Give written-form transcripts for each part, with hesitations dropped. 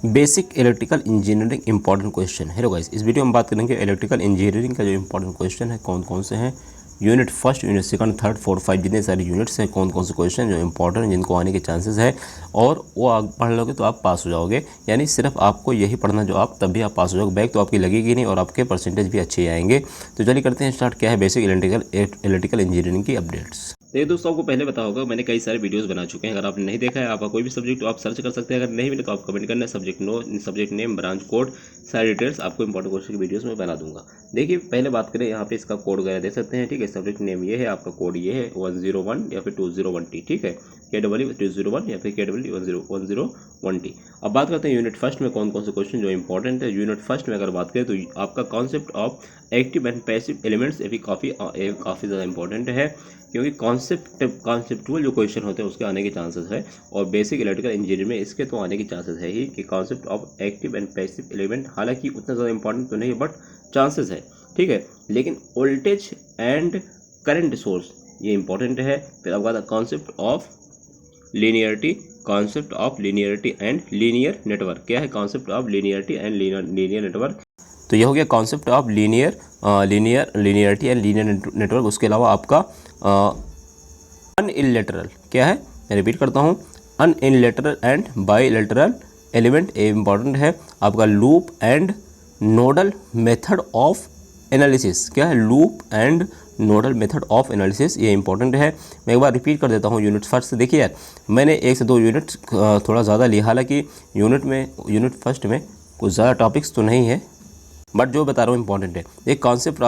Basic electrical engineering important question. Hello guys, इस video में बात करेंगे इलेक्ट्रिकल इंजीनियरिंग का जो इंपॉर्टेंट क्वेश्चन है कौन कौन से हैं। Unit first, unit second, third, fourth, five जितने सारे यूनिट्स हैं कौन कौन से क्वेश्चन जो इंपॉर्टेंट हैं जिनको आने के चांसेस है, और वो आप पढ़ लोगे तो आप पास हो जाओगे। यानी सिर्फ आपको यही पढ़ना जो आप तब भी आप पास हो जाओगे, बैक तो आपकी लगेगी नहीं और आपके परसेंटेज भी अच्छे आएंगे। तो चलिए करते हैं स्टार्ट, क्या है बेसिक इलेक्ट्रिकल इंजीनियरिंग की अपडेट्स। देखिए दोस्तों, आपको पहले बताया होगा मैंने कई सारे वीडियोस बना चुके हैं। अगर आपने नहीं देखा है, आपका कोई भी सब्जेक्ट तो आप सर्च कर सकते हैं। अगर नहीं मिले तो आप कमेंट करना, सब्जेक्ट नेम, ब्रांच कोड, सारी डिटेल्स आपको इंपॉर्टेंट क्वेश्चन की वीडियोस में बना दूंगा। देखिए पहले बात करें, यहाँ पे इसका कोड वगैरह दे सकते हैं, ठीक है। सब्जेक्ट नेम ये है, आपका कोड ये है 101 या फिर 201T, ठीक है। KW 201 या फिर KW 101T। अब बात करते हैं यूनिट फर्स्ट में कौन कौन से क्वेश्चन जो इंपॉर्टेंट है। यूनिट फर्स्ट में अगर बात करें तो आपका concept of active and passive elements ये भी काफ़ी ज़्यादा इंपॉर्टेंट है, क्योंकि कॉन्सेप्टुअल जो क्वेश्चन होते हैं उसके आने के चांसेस है। और बेसिक इलेक्ट्रिकल इंजीनियरिंग में इसके तो आने के चांसेस है ही कि concept of active and passive element, हालांकि उतना ज़्यादा इंपॉर्टेंट तो नहीं है बट चांसेस है, ठीक है। लेकिन वोल्टेज एंड करंट सोर्स ये इंपॉर्टेंट है। फिर आपका concept of linearity and linear network. क्या है concept of linearity and linear network? तो ये हो गया concept of linearity and linear network. उसके अलावा आपका अनइलेटरल, क्या है, मैं रिपीट करता हूँ, अनइलेटरल एंड बाइलेटरल एलिमेंट ये इंपॉर्टेंट है। आपका loop and nodal method of analysis, क्या है, loop and nodal method of analysis, ये इंपॉर्टेंट है। मैं एक बार रिपीट कर देता हूँ यूनिट फर्स्ट से। देखिए यार, मैंने 1 से 2 यूनिट थोड़ा ज़्यादा लिया, हालांकि यूनिट फर्स्ट में कुछ ज़्यादा टॉपिक्स तो नहीं है, बट जो बता रहा हूँ इंपॉर्टेंट है। एक concept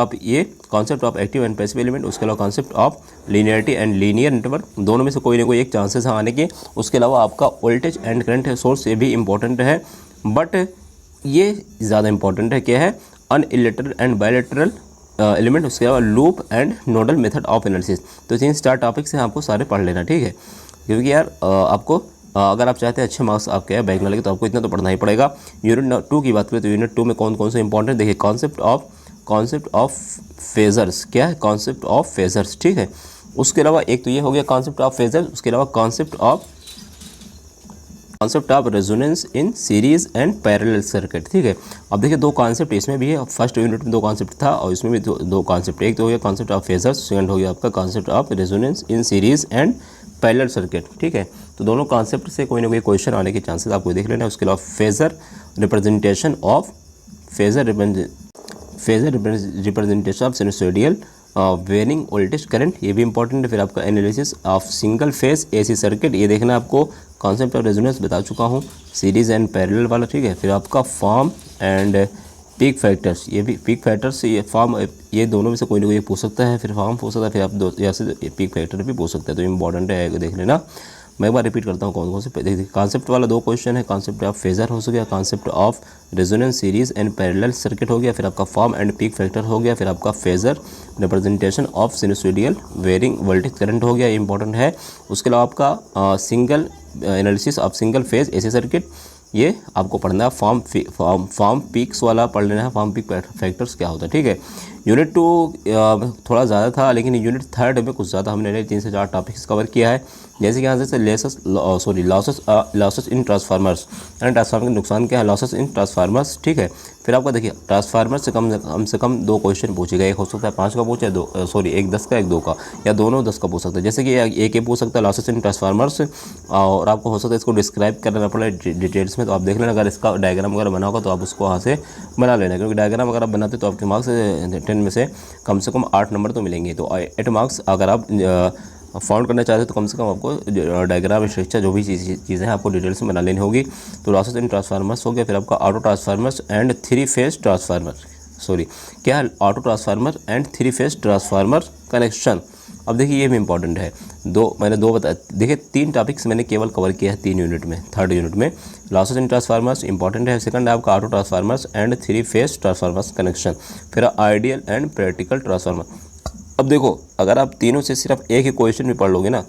of active and passive element, उसके अलावा concept of linearity and linear network, दोनों में से कोई ना कोई एक चांसेस है आने के। उसके अलावा आपका वोल्टेज एंड करंट सोर्स, ये भी इंपॉर्टेंट है, बट ये ज़्यादा इंपॉर्टेंट है, क्या है, अनइलेटरल एंड बायलेटरल एलिमेंट, उसके अलावा loop and nodal method of analysis. तो 3 स्टार टॉपिक्स हैं, आपको सारे पढ़ लेना, ठीक है। क्योंकि यार आपको अगर आप चाहते हैं अच्छे मार्क्स आपके बैक ना लगे तो आपको इतना तो पढ़ना ही पड़ेगा। यूनिट 2 की बात करें तो यूनिट 2 में कौन कौन से इंपॉर्टेंट, देखिए कॉन्सेप्ट ऑफ फेजर्स, क्या है, कॉन्सेप्ट ऑफ फेजर्स, ठीक है। उसके अलावा एक तो ये हो गया कॉन्सेप्ट ऑफ फेजर्स, उसके अलावा concept of resonance in series and parallel circuit, ठीक है। अब देखिए 2 कॉन्सेप्ट इसमें भी है। फर्स्ट यूनिट में 2 कॉन्सेप्ट था और इसमें भी दो कॉन्सेप्ट, एक तो हो गया कॉन्सेप्ट ऑफ फेजर्स, सेकंड हो गया आपका concept of resonance in series and parallel circuit, ठीक है। तो दोनों कॉन्सेप्ट से कोई ना कोई क्वेश्चन आने के चांसेस आपको देख लेना है। उसके अलावा phasor representation of sinusoidal varying voltage current, ये भी इंपॉर्टेंट है। फिर आपका analysis of single phase AC circuit, ये देखना आपको, कॉन्सेप्ट ऑफ रेजोनेंस बता चुका हूँ, सीरीज एंड पैरेलल वाला, ठीक है। फिर आपका फॉर्म एंड पीक फैक्टर्स, ये भी पीक फैक्टर्स, ये फॉर्म, ये दोनों में से कोई ना कोई पूछ सकता है। फिर फॉर्म पूछ सकता है, फिर आप या से पीक फैक्टर भी पूछ सकते हैं। तो इंपॉर्टेंट है, देख लेना। मैं एक बार रिपीट करता हूँ कौन कौन से। देखिए कॉन्सेप्ट वाला 2 क्वेश्चन है, कॉन्सेप्ट ऑफ फेजर हो गया, concept of resonance series and parallel circuit हो गया, फिर आपका फॉर्म एंड पीक फैक्टर हो गया, फिर आपका phasor representation of sinusoidal varying voltage current हो गया, इंपॉर्टेंट है। उसके अलावा आपका single analysis of single phase AC circuit, ये आपको पढ़ना है। फॉर्म पीक्स वाला पढ़ लेना है, फॉर्म पीक फैक्टर्स क्या होता है, ठीक है। यूनिट 2 थोड़ा ज़्यादा था, लेकिन यूनिट 3 में कुछ ज़्यादा हमने 3 से 4 टॉपिक्स कवर किया है। जैसे कि यहाँ से लॉसेस इन ट्रांसफार्मर्स, यानी ट्रांसफार्मर के नुकसान क्या है, लॉसेस इन ट्रांसफार्मर्स, ठीक है। फिर आपका देखिए ट्रांसफार्मर से कम 2 क्वेश्चन पूछे गए, एक हो सकता है 5 का पूछे, एक 10 का, एक 2 का, या दोनों 10 का पूछ सकते हैं। जैसे कि एक ये पूछ सकता है लॉसेस इन ट्रांसफार्मर्स, और आपको हो सकता है इसको डिस्क्राइब करना पड़े डिटेल्स में। तो आप देख लेना, अगर इसका डायग्राम वगैरह बना होगा तो आप उसको वहाँ से बना लेना, क्योंकि डायग्राम अगर आप बनाते तो आपके मार्क्स 10 में से कम 8 नंबर तो मिलेंगे। तो 8 मार्क्स अगर आप फाउंड करना चाहते हो तो कम से कम आपको डायग्राम स्ट्रक्चर जो भी चीज़ें हैं आपको डिटेल्स में बना लेनी होगी। तो लॉसेस इन ट्रांसफार्मर्स हो गया, फिर आपका auto transformers and 3 phase transformer, क्या है, auto transformer and 3 phase transformer connection. अब देखिए ये भी इंपॉर्टेंट है। मैंने 2 बता, देखिए 3 टॉपिक्स मैंने केवल कवर किया है 3 यूनिट में। 3rd यूनिट में लॉसेस इन ट्रांसफार्मर्स इंपॉर्टेंट है, सेकंड है आपका auto transformers and 3 phase transformers connection, फिर आइडियल एंड प्रैक्टिकल ट्रांसफार्मर। अब देखो, अगर आप तीनों से सिर्फ एक ही क्वेश्चन भी पढ़ लोगे ना,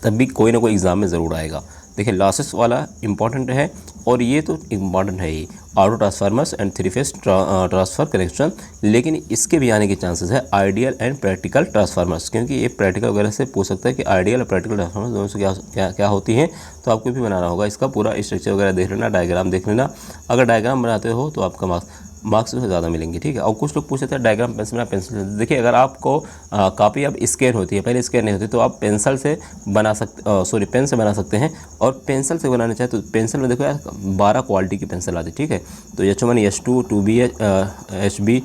तब भी कोई ना कोई एग्जाम में ज़रूर आएगा। देखिए लॉसेस वाला इंपॉर्टेंट है और ये तो इम्पॉर्टेंट है ही, auto transformers and three phase transfer connection. लेकिन इसके भी आने के चांसेस है आइडियल एंड प्रैक्टिकल ट्रांसफार्मर्स, क्योंकि ये प्रैक्टिकल वगैरह से पूछ सकता है कि आइडियल और प्रैक्टिकल ट्रांसफार्मर्स दोनों से क्या होती हैं। तो आपको भी बनाना होगा, इसका पूरा स्ट्रक्चर वगैरह देख लेना, डायग्राम देख लेना। अगर डायग्राम बनाते हो तो आपका मार्क्स से ज़्यादा मिलेंगे, ठीक है। और कुछ लोग पूछते थे डायग्राम पेंसिल बना, पेंसिल से। देखिए अगर आपको कॉपी अब स्केन होती है, पहले स्केन नहीं होती, तो आप पेंसिल से बना सकते, पेन से बना सकते हैं। और पेंसिल से बनाना चाहे तो पेंसिल में देखो यार 12 क्वालिटी की पेंसिल आती है, ठीक है। तो H1, H2, 2B, HB,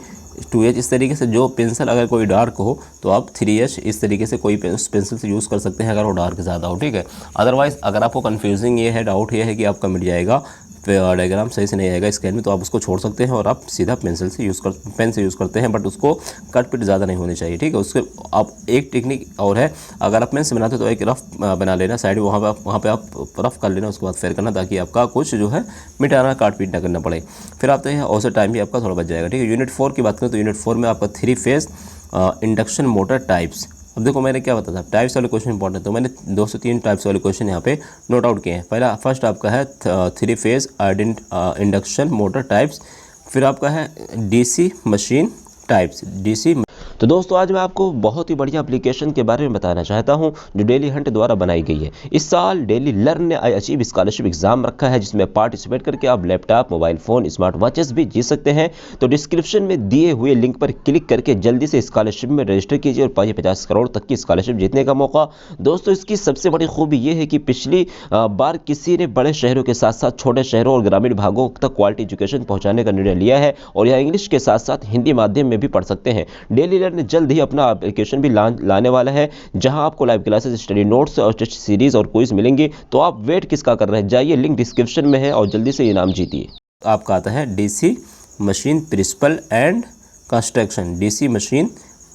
2H, इस तरीके से जो पेंसिल अगर कोई डार्क हो तो आप 3H इस तरीके से कोई पेंसिल से यूज़ कर सकते हैं अगर वो डार्क ज़्यादा हो, ठीक है। अदरवाइज़ अगर आपको कन्फ्यूजिंग ये है, डाउट ये है कि आपका मिट जाएगा, डायग्राम सही से नहीं आएगा स्केन में, तो आप उसको छोड़ सकते हैं और आप सीधा पेन से यूज़ करते हैं। बट उसको कट पिट ज़्यादा नहीं होनी चाहिए, ठीक है। उसके आप एक टेक्निक और है, अगर आप पेन से बनाते हो तो एक रफ बना लेना साइड, वहाँ पे आप रफ कर लेना, उसके बाद फेयर करना, ताकि आपका कुछ जो है मिटाना काट पीट ना करना पड़े। फिर आते हैं और टाइम भी आपका थोड़ा बच जाएगा, ठीक है। यूनिट 4 की बात करें तो यूनिट 4 में आपका 3 फेज इंडक्शन मोटर टाइप्स। अब देखो मैंने क्या बताया था, टाइप्स वाले क्वेश्चन इंपॉर्टेंट, तो मैंने 2 से 3 टाइप्स वाले क्वेश्चन यहाँ पे नोट आउट किए हैं। फर्स्ट आपका है 3 फेज इंडक्शन मोटर टाइप्स, फिर आपका है डीसी मशीन टाइप्स, डीसी। तो दोस्तों आज मैं आपको बहुत ही बढ़िया एप्लीकेशन के बारे में बताना चाहता हूं जो डेली हंट द्वारा बनाई गई है। इस साल डेली लर्न ने आई अचीव स्कॉलरशिप एग्जाम रखा है, जिसमें पार्टिसिपेट करके आप laptop, mobile phone, smart watches भी जीत सकते हैं। तो डिस्क्रिप्शन में दिए हुए लिंक पर क्लिक करके जल्दी से स्कॉलरशिप में रजिस्टर कीजिए और पाइए 50 करोड़ तक की स्कॉलरशिप जीतने का मौका। दोस्तों इसकी सबसे बड़ी खूबी यह है कि पिछली बार किसी ने बड़े शहरों के साथ साथ छोटे शहरों और ग्रामीण भागों तक क्वालिटी एजुकेशन पहुँचाने का निर्णय लिया है, और यह इंग्लिश के साथ साथ हिंदी माध्यम में भी पढ़ सकते हैं। डेली लर्न जल्द ही अपना एप्लीकेशन भी लाने वाला है, जहां आपको लाइव क्लासेस, स्टडी नोट्स और टेस्ट सीरीज और क्विज मिलेंगे। तो आप वेट किसका कर रहे हैं, जाइए लिंक डिस्क्रिप्शन में है और जल्दी से इनाम जीतिए। आपका आता है DC machine principle and construction, DC machine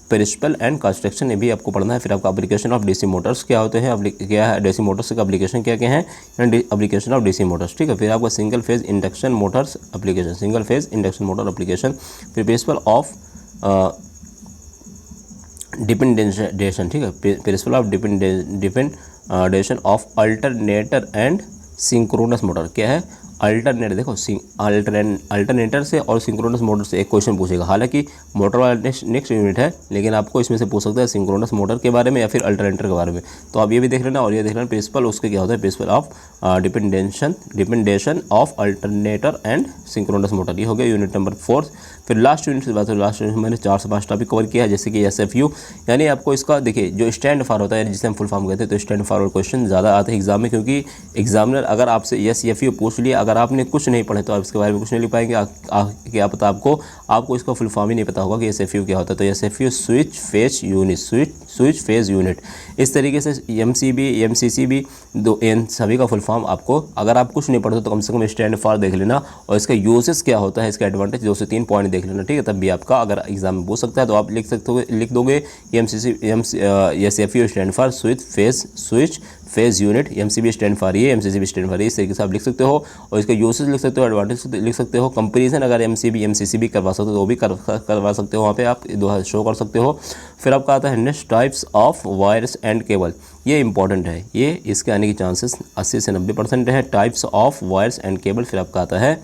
principle and construction, ये भी आपको पढ़ना है। फिर आपका एप्लीकेशन ऑफ डीसी मोटर्स क्या होते हैं, क्या है डीसी मोटर्स का एप्लीकेशन क्या क्या है, एप्लीकेशन ऑफ डीसी मोटर्स, ठीक है। फिर आपका single phase induction motors application, single phase induction motor application. फिर प्रिंसिपल ऑफ डिपेंडेशन, ठीक है, principle of dependence of alternator and synchronous motor. क्या है अल्टरनेटर, देखो अल्टरनेटर से और सिंक्रोनस मोटर से एक क्वेश्चन पूछेगा। हालांकि मोटर वाला नेक्स्ट यूनिट है, लेकिन आपको इसमें से पूछ सकता है सिंक्रोनस मोटर के बारे में या फिर अल्टरनेटर के बारे में। तो आप ये भी देख लेना और ये देख लेना प्रिंसिपल उसके क्या होता है, principle of dependence of alternator and synchronous motor. ये हो गया यूनिट नंबर 4। फिर लास्ट यूनिट से बात हो, लास्ट यूनिट में मैंने 4 से 5 टॉपिक कवर किया है, जैसे कि SFU, यानी आपको इसका देखिए जो स्टैंड फॉर होता है, जिसे हम फुल फॉर्म कहते हैं, तो स्टैंड फॉरवर्ड क्वेश्चन ज़्यादा आते हैं एग्जाम में, क्योंकि एग्जामिनर अगर आपसे SFU पूछ लिया, अगर आपने कुछ नहीं पढ़े तो आप इसके बारे में कुछ नहीं लिख पाएंगे। क्या पता आपको इसका फुल फॉर्म ही नहीं पता होगा कि SFU क्या होता है। तो SFU switch phase unit, switch phase unit, इस तरीके से MCB, MCCB इन सभी का फुल फॉर्म आपको, अगर आप कुछ नहीं पढ़ते तो कम से कम स्टैंड फॉर देख लेना और इसका यूजेस क्या होता है, इसका एडवांटेज 2 से 3 पॉइंट देख लेना, ठीक है। तब भी आपका अगर एग्जाम में पूछ सकता है तो आप लिख दोगे SFU stand for switch phase unit, MCB stand for ये, MCCB स्टैंड फॉर ये, इस तरीके से आप लिख सकते हो और इसके यूसेज लिख सकते हो, एडवांटेज लिख सकते हो। कंपेरिजन अगर MCB MCCB करवा सकते हो तो वो भी करवा सकते हो, वहाँ पे आप दो शो कर सकते हो। फिर आपका आता है next types of wires and cable, ये इंपॉर्टेंट है, ये इसके आने की चांसेस 80 से 90% है। Types of wires and cable. फिर आपका आता है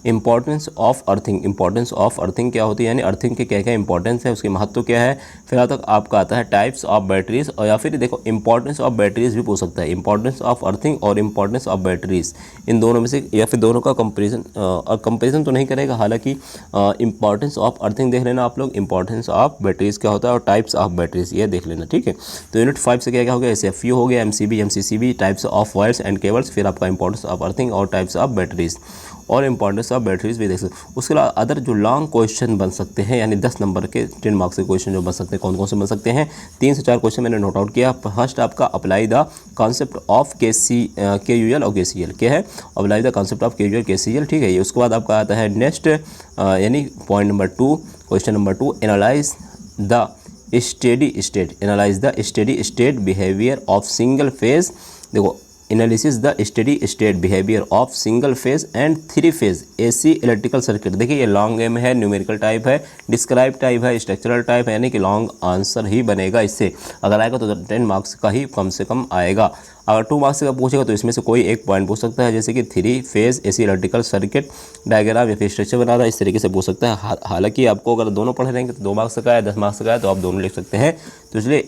importance of earthing, importance of earthing क्या होती है, यानी अर्थिंग के क्या क्या इंपॉर्टेंस है, उसके महत्व क्या है। फिर आपका आता है टाइप्स ऑफ बैटरीज, और या फिर देखो इंपॉर्टेंस ऑफ बैटरीज भी पूछ सकता है, इंपॉर्टेंस ऑफ अर्थिंग और इंपॉर्टेंस ऑफ बैटरीज, इन दोनों में से या फिर दोनों का कंपेरिजन, और कंपेरिजन तो नहीं करेगा, हालांकि इंपॉर्टेंस ऑफ अर्थिंग देख लेना आप लोग, इंपॉर्टेंस ऑफ बैटरीज क्या होता है और टाइप्स ऑफ बैटरीज ये देख लेना, ठीक है। तो यूनिट 5 से क्या क्या हो गया, SFU हो गया, MCB MCCB, types of wires and cables, फिर आपका इंपॉर्टेंस ऑफ अर्थिंग और टाइप्स ऑफ बैटरीज और इंपॉर्टेंस ऑफ बैटरीज भी देख सकते हैं। उसके अलावा अदर जो लॉन्ग क्वेश्चन बन सकते हैं, यानी 10 नंबर के 10 मार्क्स के क्वेश्चन जो बन सकते हैं, कौन कौन से बन सकते हैं, 3 से 4 क्वेश्चन मैंने नोट आउट किया। फर्स्ट आपका apply the concept of KUL और KCL, क्या है apply the concept of KUL KCL, ठीक है। ये उसके बाद आपका आता है नेक्स्ट, यानी point number 2, question number 2, analyse the steady state behaviour of single phase. देखो analysis the study state behaviour of single phase and 3 phase AC electrical circuit. देखिए ये लॉन्ग गेम है, न्यूमेरिकल टाइप है, डिस्क्राइब टाइप है, structural type है, यानी कि long answer ही बनेगा इससे। अगर आएगा तो 10 मार्क्स का ही कम से कम आएगा। अगर 2 मार्क्स का पूछेगा तो इसमें से कोई एक पॉइंट पूछ सकता है, जैसे कि 3 phase AC electrical circuit diagram या फिर स्ट्रक्चर बनाना, इस तरीके से पूछ सकता है। हालांकि आपको अगर दोनों पढ़ रहेंगे तो 2 मार्क्स का है, 10 मार्क्स का है, तो आप दोनों लिख सकते हैं। तो इसलिए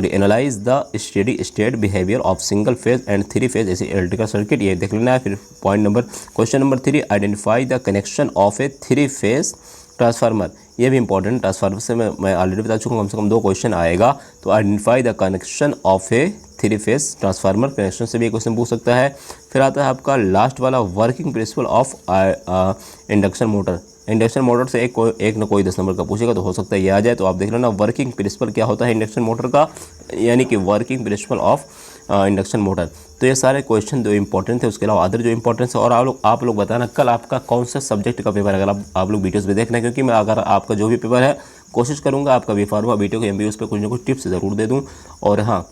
analyse the steady state behaviour of single phase and 3 phase AC electrical circuit, ये देख लेना है। फिर question number 3, identify the connection of A 3 phase transformer, ये भी इंपॉर्टेंट, ट्रांसफार्मर से मैं ऑलरेडी बता चुका हूँ, कम से कम 2 क्वेश्चन आएगा। तो identify the connection of A 3 phase transformer, connection से भी एक क्वेश्चन पूछ सकता है। फिर आता है आपका लास्ट वाला, working principle of induction motor. Induction motor से एक ना कोई 10 नंबर का पूछेगा, तो हो सकता है ये आ जाए। तो आप देख लेना वर्किंग प्रिंसिपल क्या होता है इंडक्शन मोटर का, यानी कि working principle of induction motor. तो ये सारे क्वेश्चन जो इंपॉर्टेंट थे, उसके अलावा अदर जो इंपॉर्टेंस है। और आप लोग बताना कल आपका कौन सा सब्जेक्ट का पेपर है, अगर आप लोग वीडियोस में देखना है, क्योंकि मैं अगर आपका जो भी पेपर है कोशिश करूँगा आपका बी फार्मा बीटेक एमबीए उस पर कुछ ना कुछ टिप्स ज़रूर दे दूँ। और हाँ,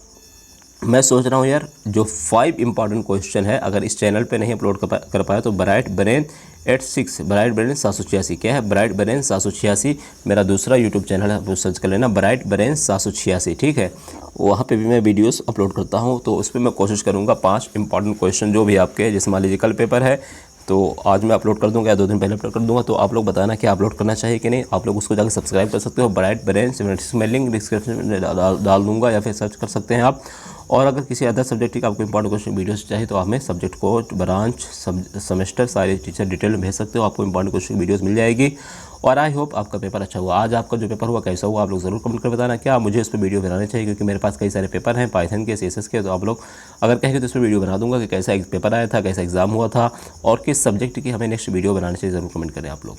मैं सोच रहा हूँ यार, जो 5 इंपॉर्टेंट क्वेश्चन है अगर इस चैनल पे नहीं अपलोड कर पाया तो ब्राइट ब्रेन 86, ब्राइट ब्रेन 786, क्या है ब्राइट ब्रेन 786, मेरा दूसरा यूट्यूब चैनल है, सर्च कर लेना ब्राइट ब्रेन 786, ठीक है। वहाँ पे भी मैं वीडियोस अपलोड करता हूँ, तो उस पर मैं कोशिश करूँगा 5 इंपॉर्टेंट क्वेश्चन जो भी आपके, जैसे मान लीजिए कल पेपर है तो आज मैं अपलोड कर दूंगा या 2 दिन पहले अपलोड कर दूंगा। तो आप लोग बताना कि अपलोड करना चाहिए कि नहीं। आप लोग उसको जाकर सब्सक्राइब कर सकते हो, ब्राइट ब्रेन 786, मैं लिंक डिस्क्रिप्शन में डाल दूंगा, या फिर सर्च कर सकते हैं आप। और अगर किसी अदर सब्जेक्ट का आपको इंपॉर्टेंट क्वेश्चन वीडियोस चाहिए तो आप हमें सब्जेक्ट कोड, ब्रांच, सेमेस्टर सारे टीचर डिटेल में भेज सकते हो, आपको इंपॉर्टेंट क्वेश्चन वीडियोस मिल जाएगी। और आई होप आपका पेपर अच्छा हुआ। आज आपका जो पेपर हुआ कैसा हुआ आप लोग ज़रूर कमेंट कर बताना। क्या मुझे इस पर वीडियो बनाने चाहिए, क्योंकि मेरे पास कई सारे पेपर हैं पाइथन के, सीएसएस के, तो आप लोग अगर कहेंगे तो इस पर वीडियो बना दूंगा कि कैसा पेपर आया था, कैसा एग्जाम हुआ था और किस सब्जेक्ट की हमें नेक्स्ट वीडियो बनानी चाहिए, ज़रूर कमेंट करें आप लोग।